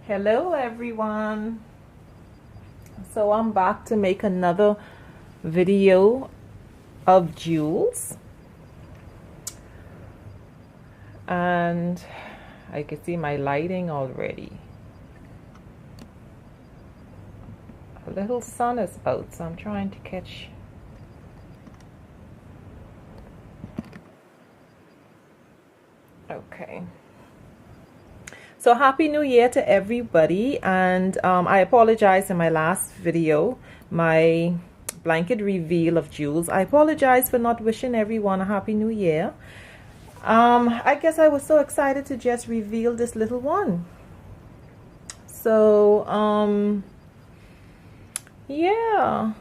Hello everyone. So I'm back to make another video of Jules, and I can see my lighting already. A little sun is out, so I'm trying to catch. Okay. So happy new year to everybody, and I apologize in my last video, my blanket reveal of Jules. I apologize for not wishing everyone a happy new year. I guess I was so excited to just reveal this little one. So yeah.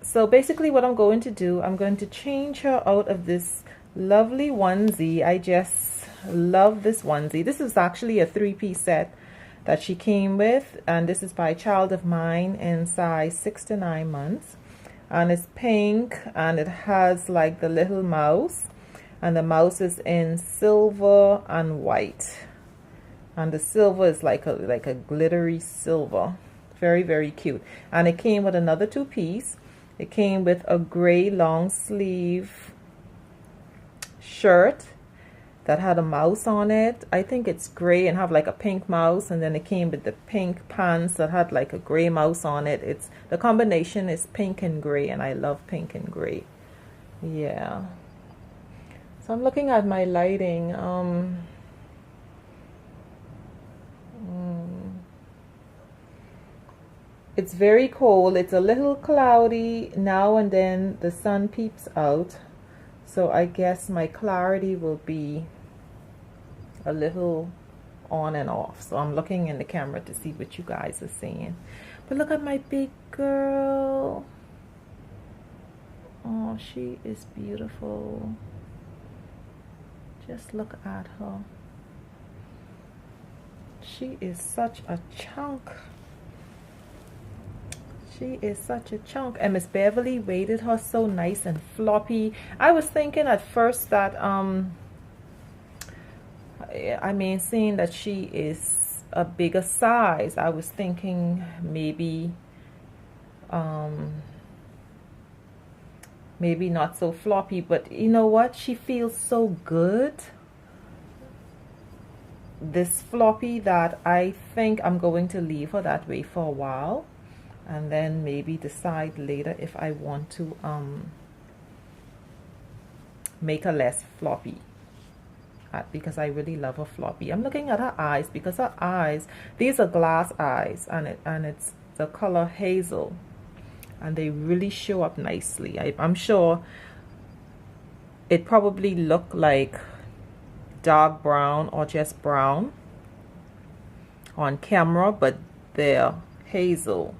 So basically what I'm going to do, I'm going to change her out of this lovely onesie. I just love this onesie. This is actually a three-piece set that she came with, and this is by a child of mine in size 6 to 9 months, and it's pink, and it has like the little mouse, and the mouse is in silver and white, and the silver is like a glittery silver. Very, very cute. And it came with another two-piece. It came with a gray long sleeve shirt that had a mouse on it. I think it's gray and have like a pink mouse, and then it came with the pink pants that had like a gray mouse on it. It's the combination is pink and gray, and I love pink and gray. Yeah. So I'm looking at my lighting. It's very cold. It's a little cloudy now and then the sun peeps out, so I guess my clarity will be a little on and off. So I'm looking in the camera to see what you guys are seeing. But look at my big girl. Oh, she is beautiful. Just look at her. She is such a chunk. She is such a chunk. And Miss Beverly weighted her so nice and floppy. I was thinking at first that seeing that she is a bigger size, I was thinking maybe maybe not so floppy, but you know what, she feels so good, this floppy, that I think I'm going to leave her that way for a while, and then maybe decide later if I want to make her less floppy, because I really love her floppy. I'm looking at her eyes, because her eyes, these are glass eyes, and it's the color hazel, and they really show up nicely. I'm sure it probably look like dark brown or just brown on camera, but they're hazel.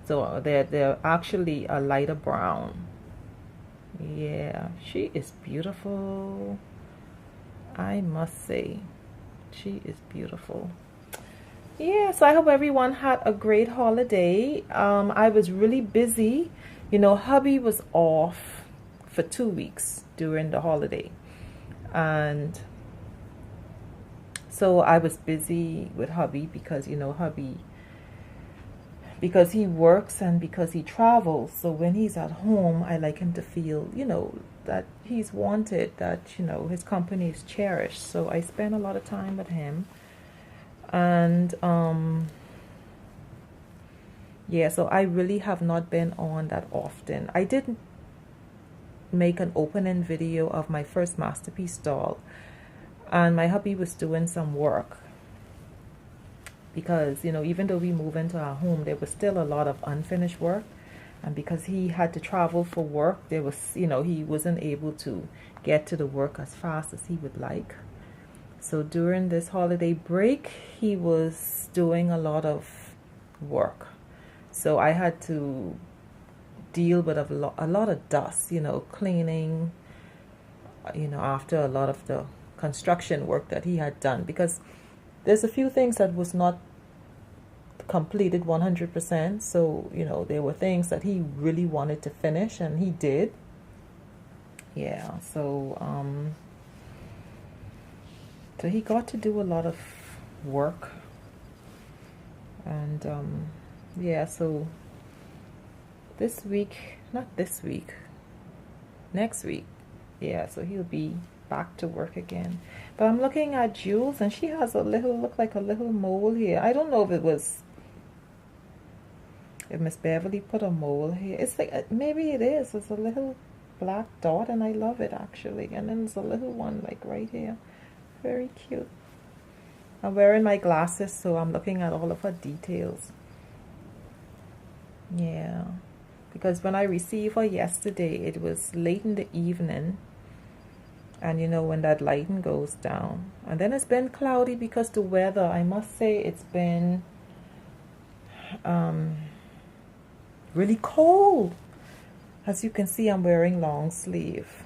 So they're actually a lighter brown. Yeah, she is beautiful. I must say, she is beautiful. Yeah, so I hope everyone had a great holiday. I was really busy. You know, hubby was off for 2 weeks during the holiday. And so I was busy with hubby because, you know, hubby, because he works and because he travels, so when he's at home, I like him to feel, you know, that he's wanted, that, you know, his company is cherished. So I spend a lot of time with him, and yeah, so I really have not been on that often. I did make an opening video of my first masterpiece doll, and my hubby was doing some work, because, you know, even though we moved into our home, there was still a lot of unfinished work. And because he had to travel for work, there was, you know, he wasn't able to get to the work as fast as he would like. So during this holiday break, he was doing a lot of work. So I had to deal with a lot of dust, you know, cleaning, you know, after a lot of the construction work that he had done, because there's a few things that was not completed 100%. So, you know, there were things that he really wanted to finish, and he did. Yeah, so So he got to do a lot of work. And yeah, so this week, not this week, next week, yeah, so he'll be back to work again. But I'm looking at Jules, and she has a little, look like a little mole here. I don't know if it was, if Miss Beverly put a mole here. It's like, maybe it is. It's a little black dot, and I love it actually. And then there's a little one like right here. Very cute. I'm wearing my glasses, so I'm looking at all of her details. Yeah. Because when I received her yesterday, it was late in the evening. And you know, when that lighting goes down. And then it's been cloudy because the weather, I must say, it's been really cold. As you can see, I'm wearing long sleeve.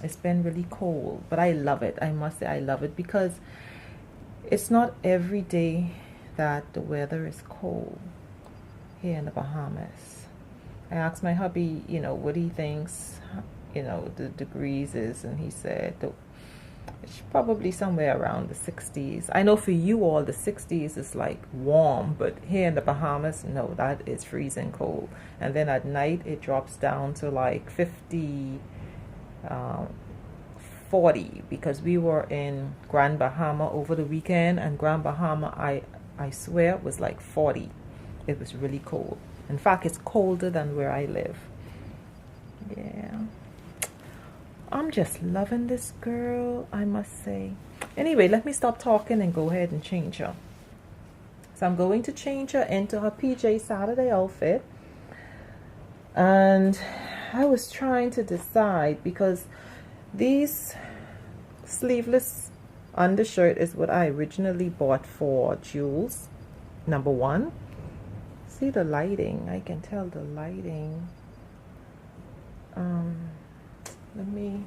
It's been really cold, but I love it. I must say I love it because it's not every day that the weather is cold here in the Bahamas. I asked my hubby, you know, what he thinks, you know, the degrees is, and he said it's probably somewhere around the 60s. I know for you all the 60s is like warm, but here in the Bahamas, no, that is freezing cold. And then at night it drops down to like 50, 40, because we were in Grand Bahama over the weekend, and Grand Bahama, I swear, was like 40. It was really cold. In fact, it's colder than where I live. Yeah. I'm just loving this girl, I must say. Anyway, let me stop talking and go ahead and change her. So I'm going to change her into her PJ Saturday outfit. And I was trying to decide, because these sleeveless undershirt is what I originally bought for Jules, number one. See the lighting, I can tell the lighting. Let me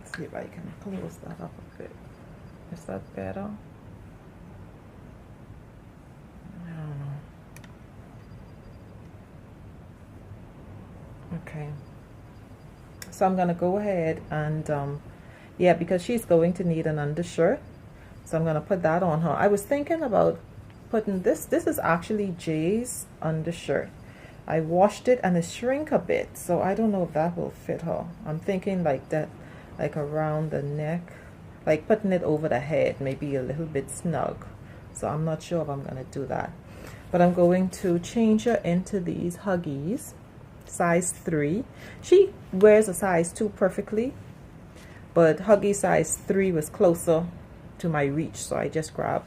see if I can close that up a bit. Is that better? I don't know. Okay. So I'm going to go ahead and, yeah, because she's going to need an undershirt. So I'm going to put that on her. I was thinking about putting this. This is actually Jay's undershirt. I washed it and it shrink a bit, so I don't know if that will fit her. I'm thinking like that, like around the neck, like putting it over the head, maybe a little bit snug. So I'm not sure if I'm going to do that. But I'm going to change her into these Huggies, size 3. She wears a size 2 perfectly, but Huggy size 3 was closer to my reach, so I just grabbed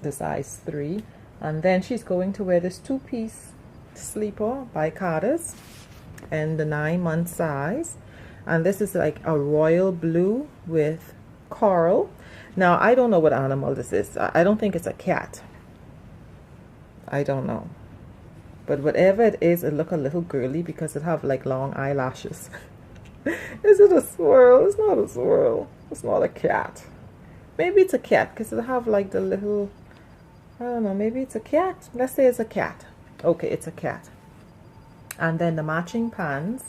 the size 3. And then she's going to wear this 2-piece sleeper by Carter's and the 9-month size, and this is like a royal blue with coral. Now I don't know what animal this is. I don't think it's a cat. I don't know, but whatever it is, it look a little girly because it have like long eyelashes. Is it a squirrel? It's not a squirrel. It's not a cat. Maybe it's a cat because it have like the little, I don't know, maybe it's a cat. Let's say it's a cat. Okay, it's a cat. And then the matching pants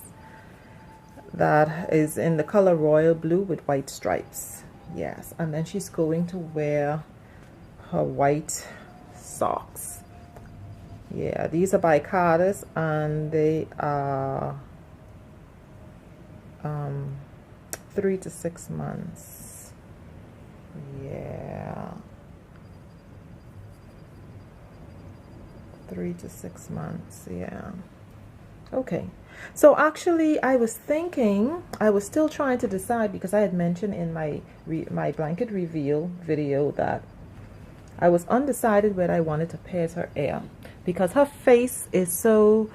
that is in the color royal blue with white stripes. Yes, and then she's going to wear her white socks. Yeah, these are by Carter's, and they are 3 to 6 months. Yeah, 3 to 6 months. Yeah. Okay, so actually I was thinking, I was still trying to decide, because I had mentioned in my blanket reveal video that I was undecided whether I wanted to pierce her ear, because her face is so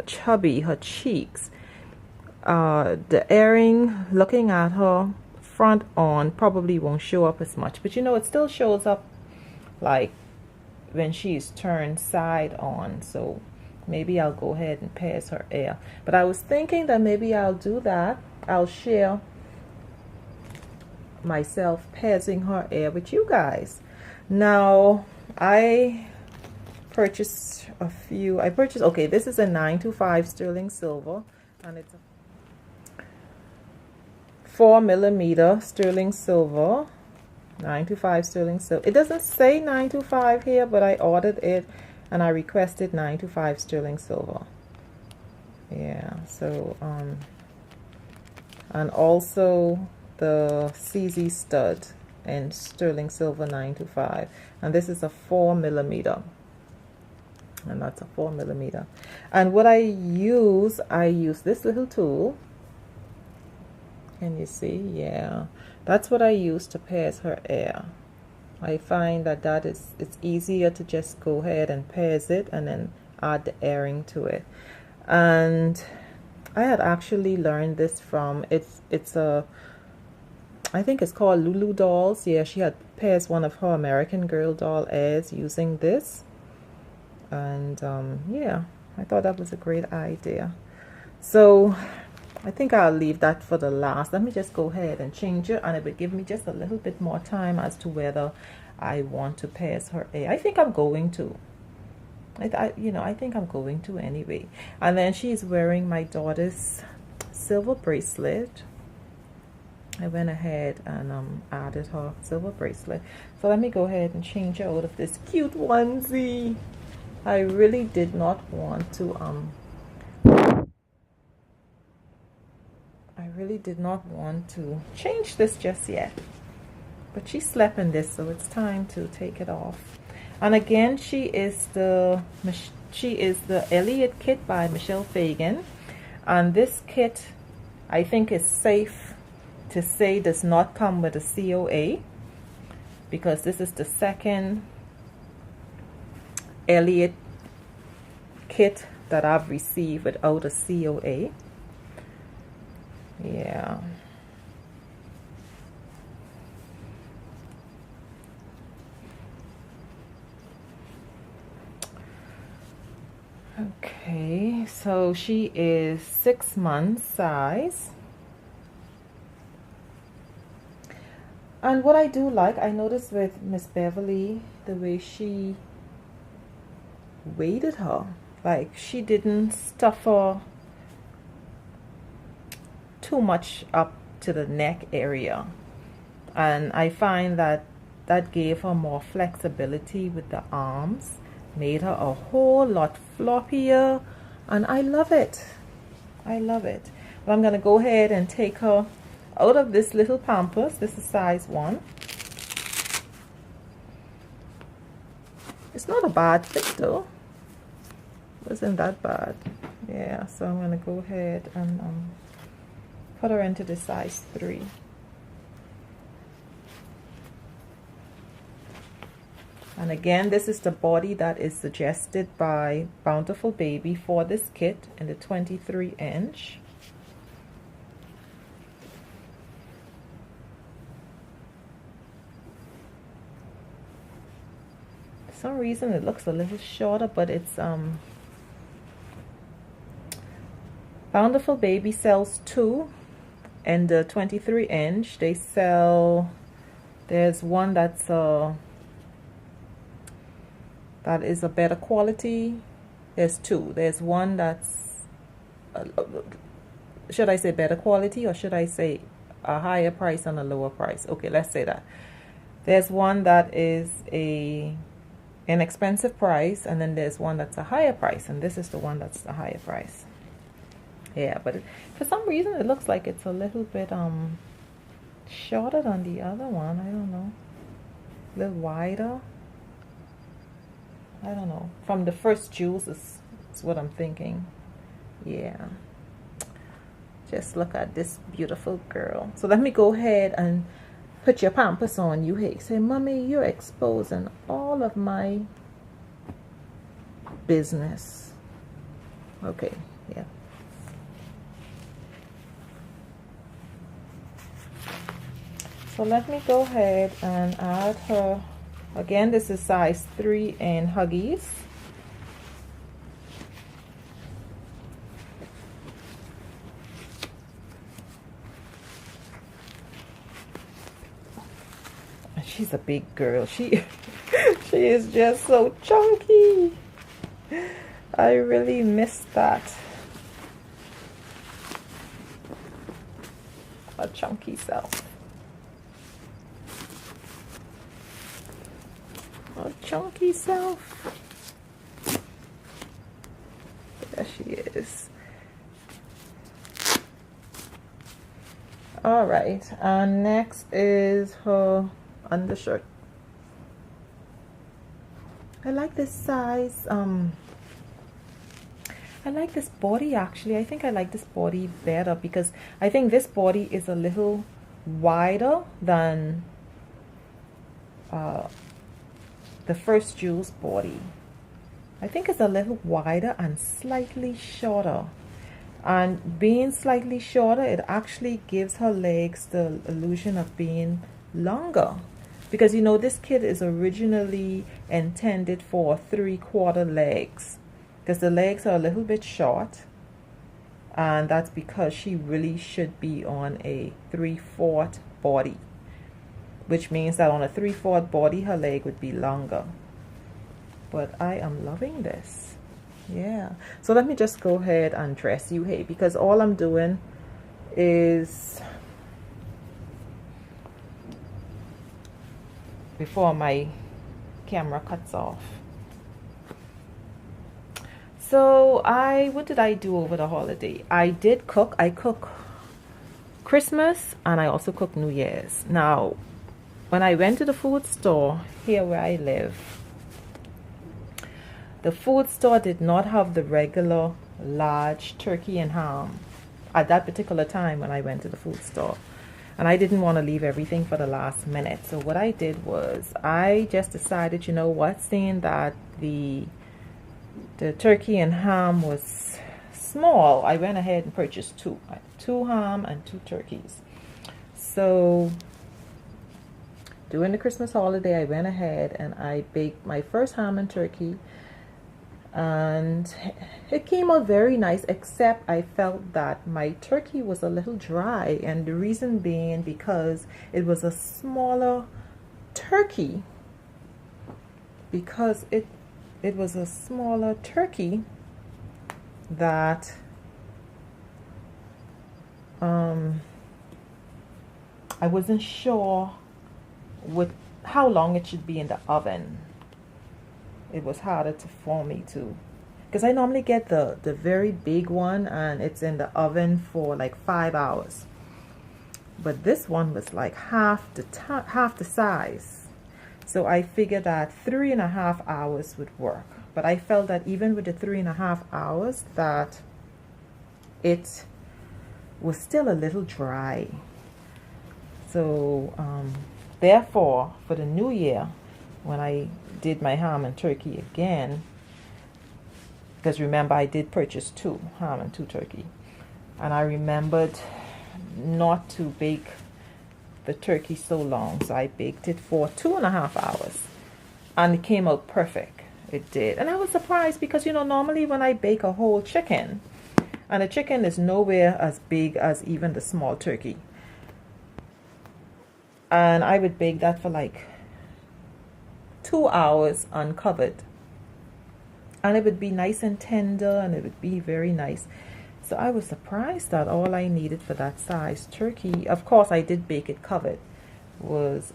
chubby, her cheeks. The earring, looking at her front on, probably won't show up as much, but you know, it still shows up like when she's turned side on. So maybe I'll go ahead and pierce her ear. But I was thinking that maybe I'll do that. I'll share myself piercing her ear with you guys. Now, I purchased a few. Okay, this is a 925 sterling silver, and 4mm sterling silver, 925 sterling silver. It doesn't say 925 here, but I ordered it and I requested 925 sterling silver. Yeah, so and also the CZ stud and sterling silver 925, and this is a 4mm, and that's a 4mm. And what I use this little tool. Can you see? Yeah, that's what I use to pierce her ear. I find that it's easier to just go ahead and pierce it and then add the earring to it. And I had actually learned this from, I think it's called Lulu Dolls. Yeah, she had pierced one of her American Girl doll ears using this. And yeah, I thought that was a great idea. So I think I'll leave that for the last. Let me just go ahead and change it, and it will give me just a little bit more time as to whether I want to pierce her ear. I think I'm going to. I think I'm going to anyway. And then she's wearing my daughter's silver bracelet. I went ahead and added her silver bracelet. So let me go ahead and change her out of this cute onesie. I really did not want to change this just yet, but she slept in this, so it's time to take it off. And again, she is the Elliot kit by Michelle Fagan, and this kit, I think, is safe to say does not come with a COA, because this is the second Elliot kit that I've received without a COA. Yeah. Okay, so she is 6 months size. And what I do like, I noticed with Miss Beverly, the way she weighted her, like she didn't stuff her too much up to the neck area, and I find that gave her more flexibility with the arms, made her a whole lot floppier, and I love it. I love it. But I'm gonna go ahead and take her out of this little Pampers. This is size 1. It's not a bad fit though. It wasn't that bad. Yeah, so I'm gonna go ahead and put her into the size 3. And again, this is the body that is suggested by Bountiful Baby for this kit in the 23 inch. For some reason it looks a little shorter, but it's Bountiful Baby sells 2 in the 23 inch. They sell, there's one that's that is a better quality. There's 2. There's one that's should I say better quality, or should I say a higher price and a lower price? Okay, let's say that. There's one that is a inexpensive price, and then there's one that's a higher price, and this is the one that's the higher price. Yeah, but for some reason it looks like it's a little bit shorter than the other one. I don't know, a little wider. I don't know. From the first Jules is what I'm thinking. Yeah. Just look at this beautiful girl. So let me go ahead and put your Pampers on you. Hey, say, Mommy, you're exposing all of my business. Okay, yeah. So let me go ahead and add her. Again, this is size 3 in Huggies. She's a big girl. She is just so chunky. I really miss that. her chunky self. Her chunky self. There she is. All right, and next is her undershirt. I like this size. I like this body actually. I think I like this body better because I think this body is a little wider than the first Jules body. I think it's a little wider and slightly shorter. And being slightly shorter, it actually gives her legs the illusion of being longer. Because you know, this kid is originally intended for 3/4 legs. Because the legs are a little bit short. And that's because she really should be on a 3/4 body. Which means that on a 3/4 body, her leg would be longer. But I am loving this. Yeah. So let me just go ahead and dress you, hey, because all I'm doing is, before my camera cuts off. So what did I do over the holiday? I did cook. I cook Christmas and I also cook New Year's. Now, when I went to the food store here where I live, the food store did not have the regular large turkey and ham at that particular time when I went to the food store. And I didn't want to leave everything for the last minute. So what I did was I just decided, you know what, seeing that the turkey and ham was small, I went ahead and purchased two ham and 2 turkeys. So during the Christmas holiday, I went ahead and I baked my first ham and turkey, and it came out very nice, except I felt that my turkey was a little dry, and the reason being because it was a smaller turkey. Because it was a smaller turkey that I wasn't sure with how long it should be in the oven. It was harder for me to, because I normally get the very big one and it's in the oven for like 5 hours, but this one was like half the size. So I figured that 3.5 hours would work, but I felt that even with the 3.5 hours that it was still a little dry. So therefore, for the new year, when I did my ham and turkey again, because remember I did purchase 2 ham and 2 turkey, and I remembered not to bake the turkey so long, so I baked it for 2.5 hours, and it came out perfect. It did. And I was surprised because, you know, normally when I bake a whole chicken, and the chicken is nowhere as big as even the small turkey, and I would bake that for like 2 hours uncovered, and it would be nice and tender, and it would be very nice. So I was surprised that all I needed for that size turkey, of course I did bake it covered, was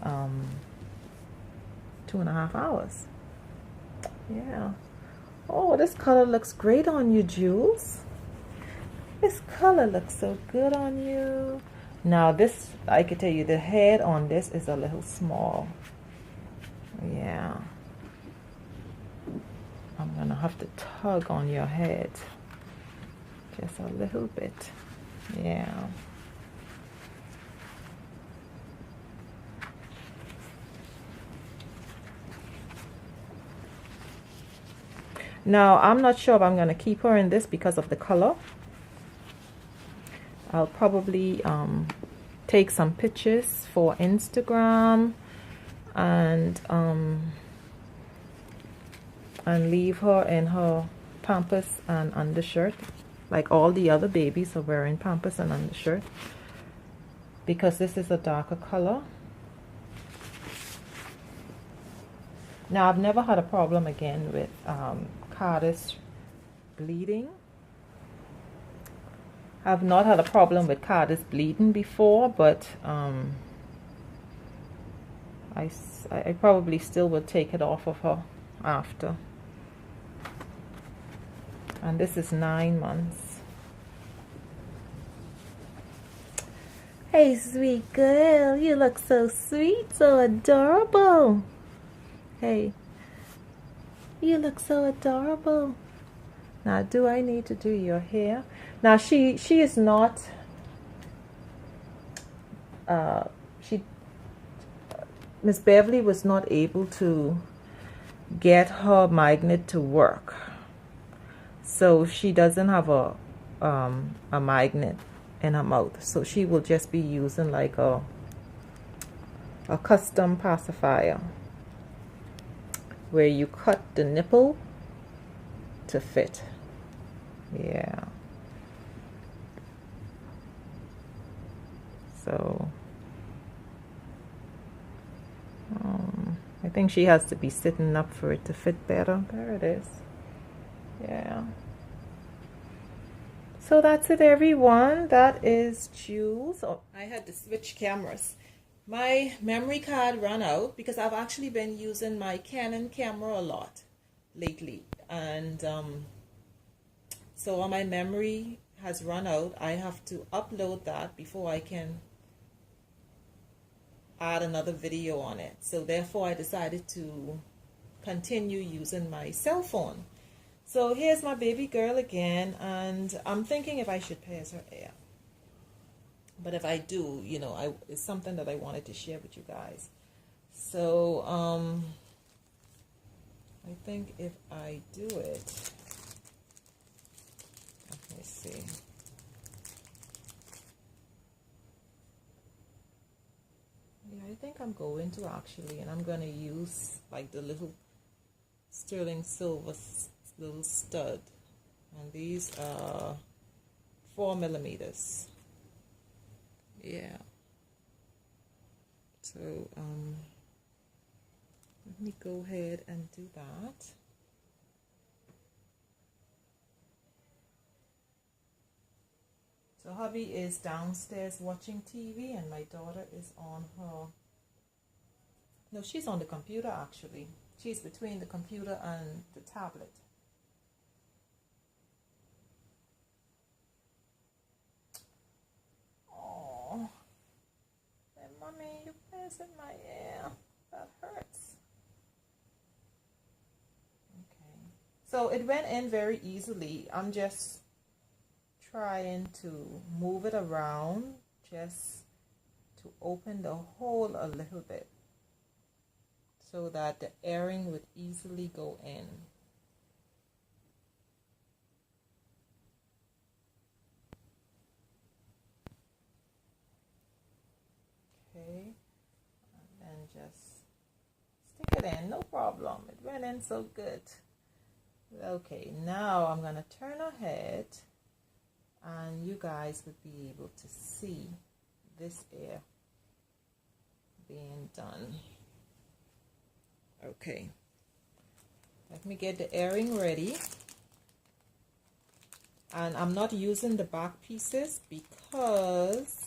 2.5 hours. Yeah. Oh, this color looks great on you, Jules. This color looks so good on you. Now this, I could tell you, the head on this is a little small. Yeah. I'm gonna have to tug on your head just a little bit. Yeah. Now I'm not sure if I'm gonna keep her in this because of the color. I'll probably take some pictures for Instagram and leave her in her pampers and undershirt, like all the other babies are wearing pampers and undershirt, because this is a darker color. Now I've never had a problem again with Carter's bleeding. I've not had a problem with Carter's bleeding before, but I probably still would take it off of her after. And this is 9 months. Hey, sweet girl, you look so sweet, so adorable. Hey, you look so adorable. Now, do I need to do your hair? Now, she is not, Miss Beverly was not able to get her magnet to work. So she doesn't have a magnet in her mouth. So she will just be using like a custom pacifier where you cut the nipple to fit. Yeah. So I think she has to be sitting up for it to fit better. There it is. Yeah. So that's it, everyone. That is Jules. Oh, I had to switch cameras. My memory card ran out because I've actually been using my Canon camera a lot lately. And so my memory has run out. I have to upload that before I can add another video on it. So therefore I decided to continue using my cell phone. So here's my baby girl again, and I'm thinking if I should pierce her ear. But if I do, you know, it's something that I wanted to share with you guys. So I think if I do it, let me see. Yeah, I think I'm going to actually, and I'm going to use like the little sterling silver little stud, and these are 4 millimeters. Yeah. So let me go ahead and do that. So hubby is downstairs watching TV, and my daughter is on her, no, she's on the computer actually. She's between the computer and the tablet. Oh, and mommy, you pierced in my ear. That hurts. Okay. So it went in very easily. I'm just trying to move it around just to open the hole a little bit so that the airing would easily go in. Okay, and then just stick it in, no problem. It went in so good. Okay, now I'm gonna turn ahead and you guys would be able to see this ear being done. Okay, let me get the airing ready. And I'm not using the back pieces because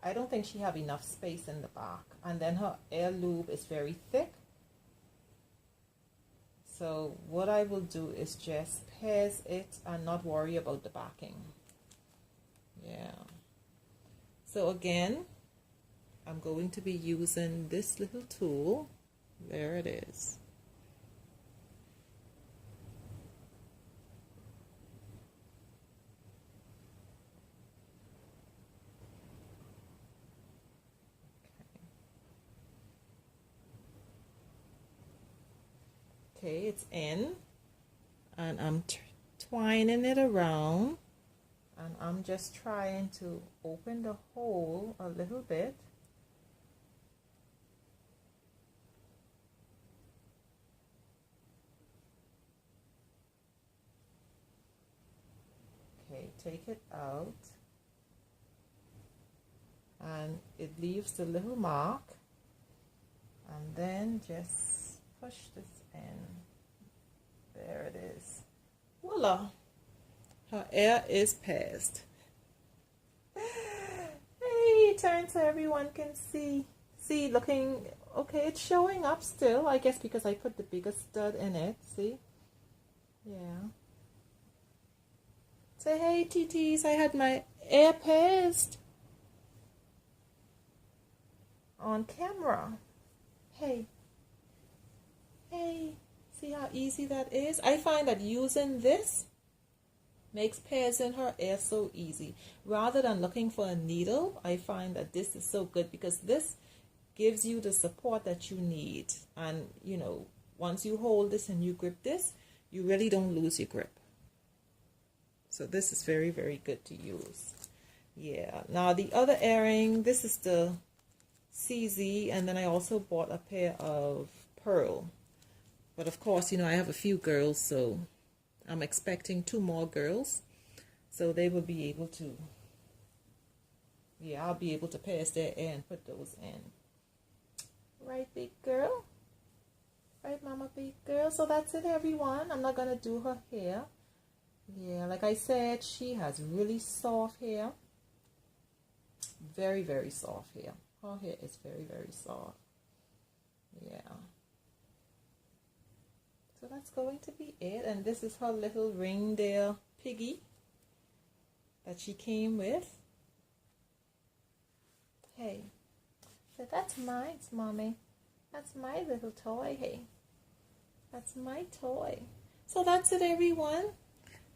I don't think she have enough space in the back, and then her ear loop is very thick. So what I will do is just pierce it and not worry about the backing. Yeah. So again, I'm going to be using this little tool. There it is. Okay, it's in, and I'm twining it around, and I'm just trying to open the hole a little bit. Okay, take it out, and it leaves the little mark, and then just push this in. There it is. Voila. Her hair is passed. Hey, turn so everyone can see. See, looking okay. It's showing up still, I guess, because I put the bigger stud in it. See? Yeah. Say hey, TTs. I had my hair passed on camera. Hey. Hey. See how easy that is? I find that using this makes pairs in her hair so easy. Rather than looking for a needle, I find that this is so good because this gives you the support that you need. And, you know, once you hold this and you grip this, you really don't lose your grip. So this is very, very good to use. Yeah. Now the other earring, this is the CZ, and then I also bought a pair of pearl. But of course, you know, I have a few girls, so I'm expecting 2 more girls. So they will be able to, yeah, I'll be able to pass their hair and put those in. Right, big girl? Right, mama, big girl? So that's it, everyone. I'm not going to do her hair. Yeah, like I said, she has really soft hair. Very, very soft hair. Her hair is very, very soft. Yeah. So that's going to be it. And this is her little reindeer piggy that she came with. Hey. So that's mine, mommy. That's my little toy. Hey. That's my toy. So that's it, everyone.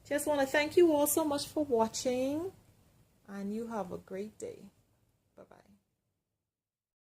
Just want to thank you all so much for watching. And you have a great day.